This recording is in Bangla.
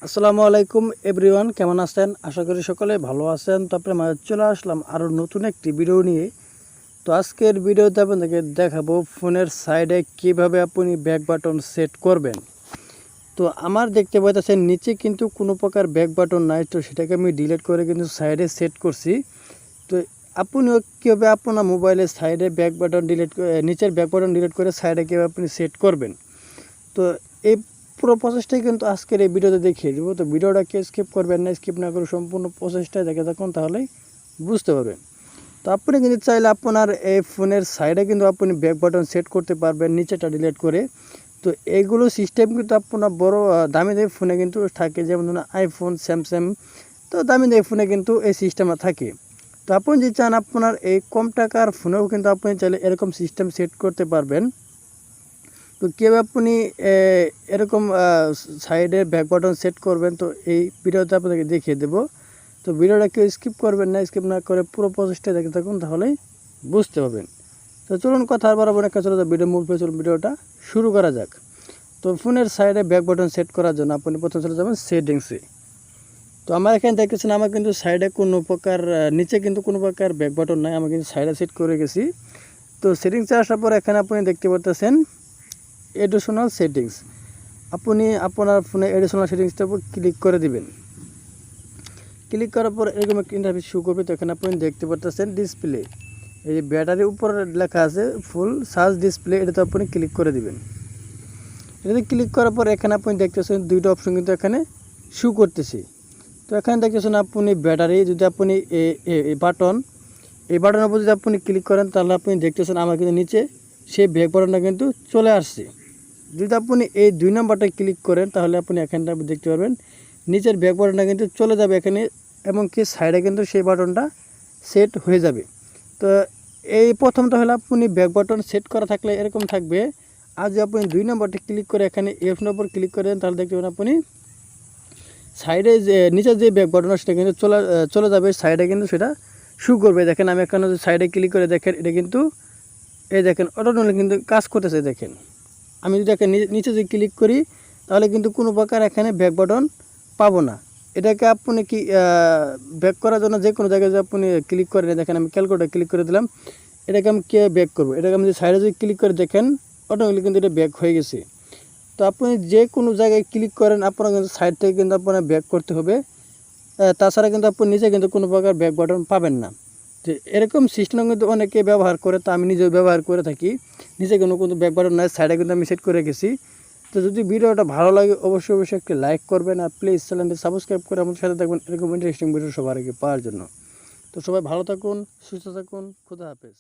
আসসালামু আলাইকুম এভরিওয়ান, কেমন আছেন? আশা করি সকলে ভালো আছেন। তো আপনার মাঝে চলে আসলাম আরও নতুন একটি ভিডিও নিয়ে। তো আজকের ভিডিওতে আপনাদেরকে দেখাবো ফোনের সাইডে কিভাবে আপনি ব্যাক বাটন সেট করবেন। তো আমার দেখতে পাচ্ছেন নিচে কিন্তু কোনো প্রকার ব্যাক বাটন নাই, তো সেটাকে আমি ডিলিট করে কিন্তু সাইডে সেট করছি। তো আপনিও কীভাবে আপনার মোবাইলের সাইডে ব্যাক বাটন নিচের ব্যাক বাটন ডিলিট করে সাইডে কীভাবে আপনি সেট করবেন, তো এই পুরো প্রসেসটাই কিন্তু আজকের এই ভিডিওতে দেখিয়ে দেবো। তো ভিডিওটাকে স্কিপ করবেন না, স্কিপ না করে সম্পূর্ণ প্রসেসটাই দেখে থাকুন, তাহলেই বুঝতে পারবেন। তো আপনি কিন্তু চাইলে আপনার এই ফোনের সাইডে কিন্তু আপনি ব্যাক বাটন সেট করতে পারবেন নিচেটা ডিলিট করে। তো এইগুলো সিস্টেম কিন্তু আপনার বড় দামি দামি ফোনে কিন্তু থাকে, যেমন ধরুন আইফোন, স্যামসাং, তো দামি দামি ফোনে কিন্তু এই সিস্টেমটা থাকে। তো আপনি যদি চান আপনার এই কম টাকার ফোনেও কিন্তু আপনি চাইলে এরকম সিস্টেম সেট করতে পারবেন। তো কীভাবে আপনি এরকম সাইডে ব্যাক বাটন সেট করবেন, তো এই ভিডিওতে আপনাদেরকে দেখিয়ে দেবো। তো ভিডিওটা কেউ স্কিপ করবেন না, স্কিপ না করে পুরো প্রসেসটা দেখে থাকুন, তাহলেই বুঝতে পারবেন। তো চলুন কথা বাড়াবো না, চলে যাক ভিডিও মূল চলুন ভিডিওটা শুরু করা যাক। তো ফোনের সাইডে ব্যাক বাটন সেট করার জন্য আপনি প্রথমে চলে যাবেন সেটিংসে। তো আমার এখানে দেখতেছেন আমার কিন্তু সাইডে কোনো প্রকার নিচে কিন্তু কোনো প্রকার ব্যাক বাটন নাই, আমি কিন্তু সাইডে সেট করে গেছি। তো সেটিংসে আসার পর এখানে আপনি দেখতে পাচ্ছেন এডিশনাল সেটিংস। আপনি আপনার ফোনে এডিশনাল সেটিংসটার উপর ক্লিক করে দিবেন। ক্লিক করার পর এরকম একটা ইন্টারফেস শো করবে। তো এখানে আপনি দেখতে পাচ্ছেন ডিসপ্লে, এই যে ব্যাটারির উপরে লেখা আছে ফুল চার্জ ডিসপ্লে, এটাতে আপনি ক্লিক করে দিবেন। এটাতে ক্লিক করার পর এখানে আপনি দেখতেছেন দুইটা অপশন কিন্তু এখানে শো করতেছে। তো এখানে দেখতেছেন আপনি ব্যাটারি, যদি আপনি এই বাটনের উপর যদি আপনি ক্লিক করেন, তাহলে আপনি দেখতেছেন আমার কিন্তু নিচে সেই ব্যাক বাটনটা কিন্তু চলে আসছে। যদি আপনি এই 2 নম্বরটা ক্লিক করেন, তাহলে আপনি এখানটা দেখতে পারবেন নিচের ব্যাক বাটনটা কিন্তু চলে যাবে এখানে, এমনকি সাইডে কিন্তু সেই বাটনটা সেট হয়ে যাবে। তো এই প্রথমটা হলো আপনি ব্যাক বাটন সেট করা থাকলে এরকম থাকবে। আর যদি আপনি 2 নম্বরটা ক্লিক করে এখানে এফ নম্বর ক্লিক করেন, তাহলে দেখতে পাবেন আপনি সাইডে যে নিচের যে ব্যাক বাটন সেটা কিন্তু চলে যাবে, সাইডে কিন্তু সেটা শো করবে। দেখেন আমি এখানে সাইডে ক্লিক করে দেখেন, এটা কিন্তু এই দেখেন অটোমেটিক কিন্তু কাজ করতেছে। দেখেন আমি যদি এখানে নিচে যদি ক্লিক করি, তাহলে কিন্তু কোনো প্রকার এখানে ব্যাক বাটন পাবো না। এটাকে আপনি কি ব্যাক করার জন্য যে কোনো জায়গায় যদি আপনি ক্লিক করেন, দেখেন আমি ক্যালকুলেটার ক্লিক করে দিলাম, এটাকে আমি কে ব্যাক করবো, এটাকে আমি যদি সাইডে যদি ক্লিক করে দেখেন অটোমেটিক কিন্তু এটা ব্যাক হয়ে গেছে। তো আপনি যে কোনো জায়গায় ক্লিক করেন, আপনার কিন্তু সাইড থেকে কিন্তু আপনার ব্যাক করতে হবে, তাছাড়া কিন্তু আপনি নিচে কিন্তু কোনো প্রকার ব্যাক বাটন পাবেন না। যে এরকম সিস্টেম কিন্তু অনেকে ব্যবহার করে, তো আমি নিজেও ব্যবহার করে থাকি। নিচে কোনো ব্যাক বাটন নয়, সাইডে কিন্তু আমি সেট করে গেছি। তো যদি ভিডিওটা ভালো লাগে অবশ্যই একটি লাইক করবেন, আর প্লিজ চ্যানেলটি সাবস্ক্রাইব করে আমাদের সাথে থাকবেন এরকম ইন্টারেস্টিং ভিডিও সবার আগে পাওয়ার জন্য। তো সবাই ভালো থাকুন, সুস্থ থাকুন, খুদা হাফেজ।